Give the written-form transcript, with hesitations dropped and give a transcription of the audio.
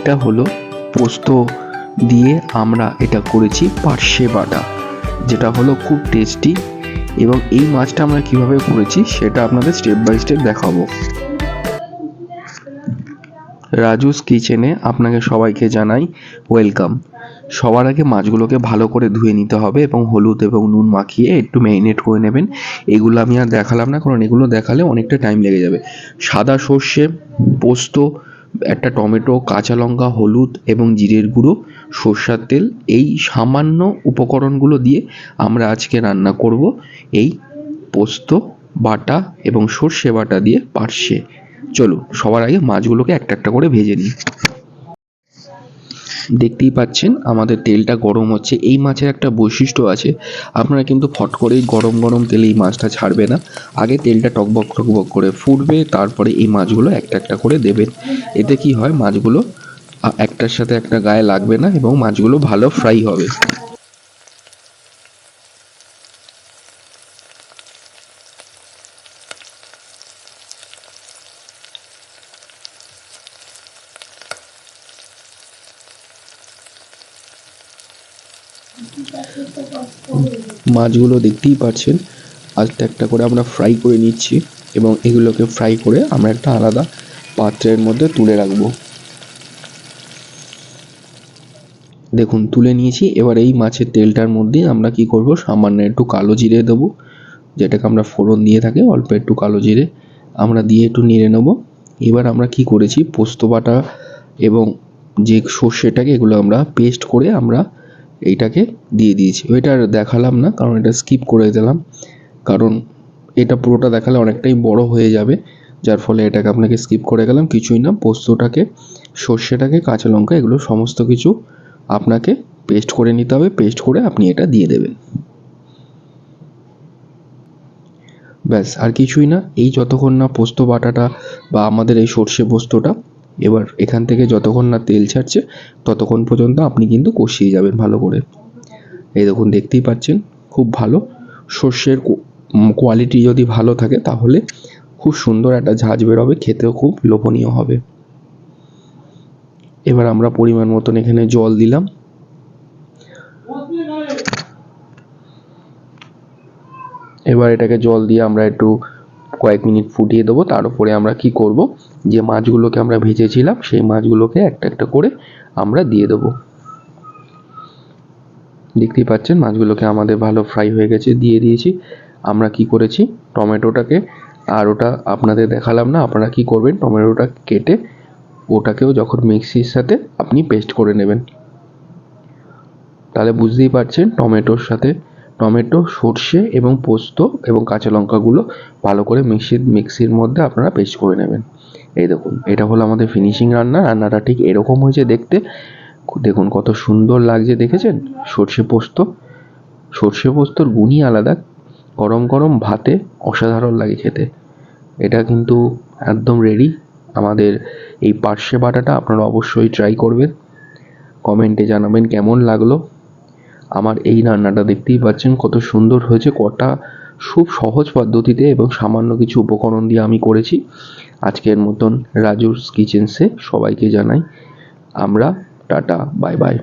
এটা হলো পোস্ত দিয়ে আমরা এটা করেছি পার্শে বাটা, যেটা হলো খুব টেস্টি। এবং এই মাছটা আমরা কিভাবে করেছি সেটা আপনাদের স্টেপ বাই স্টেপ দেখাবো। রাজুস কিচেনে আপনাকে সবাইকে জানাই ওয়েলকাম। সবার আগে মাছগুলোকে ভালো করে ধুয়ে নিতে হবে এবং হলুদ এবং নুন মাখিয়ে একটু ম্যারিনেট করে নেবেন। এগুলো আমি আর দেখালাম না, কারণ এগুলো দেখালে অনেকটা টাইম লেগে যাবে। সাদা সর্ষে, পোস্ত, একটা টমেটো, কাঁচা লঙ্কা, হলুদ এবং জিরের গুঁড়ো, সর্ষের তেল, এই সামান্য উপকরণগুলো দিয়ে আমরা আজকে রান্না করব এই পোস্ত বাটা এবং সর্ষে বাটা দিয়ে পার্শে। চলুন সবার আগে মাছগুলোকে একটা একটা করে ভেজে নিই। দেখতেই পাচ্ছেন আমাদের তেলটা গরম হচ্ছে। এই মাছের একটা বৈশিষ্ট্য আছে, আপনারা কিন্তু ফট করেই গরম গরম তেলে এই মাছটা ছাড়বে না। আগে তেলটা টকবক টকবক করে ফুটবে, তারপরে এই মাছগুলো একটা একটা করে দেবেন। এতে কি হয়, মাছগুলো একটার সাথে একটা গায়ে লাগবে না এবং মাছগুলো ভালো ফ্রাই হবে। মাছগুলো দেখতেই পাচ্ছেন আস্তে একটা করে আমরা ফ্রাই করে নিচ্ছি এবং এগুলোকে ফ্রাই করে আমরা একটা আলাদা পাত্রের মধ্যে তুলে রাখবো। দেখুন তুলে নিয়েছি। এবার এই মাছের তেলটার মধ্যে আমরা কি করব, সামান্য একটু কালো জিরে দেবো, যেটাকে আমরা ফোড়ন দিয়ে থাকি। অল্প একটু কালো জিরে আমরা দিয়ে একটু নেড়ে নেব। এবার আমরা কি করেছি, পোস্ত বাটা এবং যে সর্ষেটাকে এগুলো আমরা পেস্ট করে আমরা এইটাকে দিয়ে দিয়েছি। এটা আর দেখালাম না, কারণ এটা স্কিপ করে দিলাম, কারণ এটা পুরোটা দেখালে অনেকটাই বড় হয়ে যাবে, যার ফলে এটাকে আপনাকে স্কিপ করে গেলাম। কিছুই না, পোস্তটাকে, সর্ষেটাকে, কাঁচা লঙ্কা, এগুলো সমস্ত কিছু আপনাকে পেস্ট করে নিতে হবে। পেস্ট করে আপনি এটা দিয়ে দেবেন, ব্যাস আর কিছুই না। এই যতক্ষণ না পোস্ত বাটাটা বা আমাদের এই সর্ষে পোস্তটা এবার এখান থেকে যতক্ষণ না তেল ছাড়ছে ততক্ষণ পর্যন্ত আপনি কিন্তু কষিয়ে যাবেন ভালো করে। এই দেখুন দেখতেই পাচ্ছেন খুব ভালো সর্ষের কোয়ালিটি যদি ভালো থাকে তাহলে খুব সুন্দর একটা ঝাঁঝ বেরোবে, খেতেও খুব লোভনীয় হবে। এবার আমরা পরিমাণ মতন এখানে জল দিলাম। এবার এটাকে জল দিয়ে আমরা একটু কয়েক মিনিট ফুটিয়ে দেবো। তার উপরে আমরা কি করব, যে মাছগুলোকে আমরা ভেজেছিলাম সেই মাছগুলোকে একটা একটা করে আমরা দিয়ে দেবো। দেখতেই পাচ্ছেন মাছগুলোকে আমাদের ভালো ফ্রাই হয়ে গেছে, দিয়ে দিয়েছি। আমরা কি করেছি, টমেটোটাকে, আর ওটা আপনাদের দেখালাম না, আপনারা কি করবেন, টমেটোটা কেটে ওটাকেও যখন মিক্সির সাথে আপনি পেস্ট করে নেবেন। তাহলে বুঝতেই পারছেন টমেটোর সাথে টমেটো, সর্ষে এবং পোস্ত এবং কাঁচা লঙ্কাগুলো ভালো করে মিক্সির মধ্যে আপনারা পেস্ট করে নেবেন। এই দেখুন এটা হলো আমাদের ফিনিশিং রান্না। রান্নাটা ঠিক এরকম হয়েছে দেখতে। দেখুন কত সুন্দর লাগছে, দেখেছেন? সর্ষে পোস্তর গুণই আলাদা, গরম গরম ভাতে অসাধারণ লাগে খেতে। এটা কিন্তু একদম রেডি আমাদের এই পার্শে বাটাটা। আপনারা অবশ্যই ট্রাই করবেন, কমেন্টে জানাবেন কেমন লাগলো। আমার এই রান্নাটা দেখতেই পাচ্ছেন কত সুন্দর হয়েছে, কটা খুব সহজ পদ্ধতিতে এবং সামান্য কিছু উপকরণ দিয়ে আমি করেছি। আজকের মতন রাজুস কিচেন্সে সবাইকে জানাই আমরা টাটা, বাই বাই।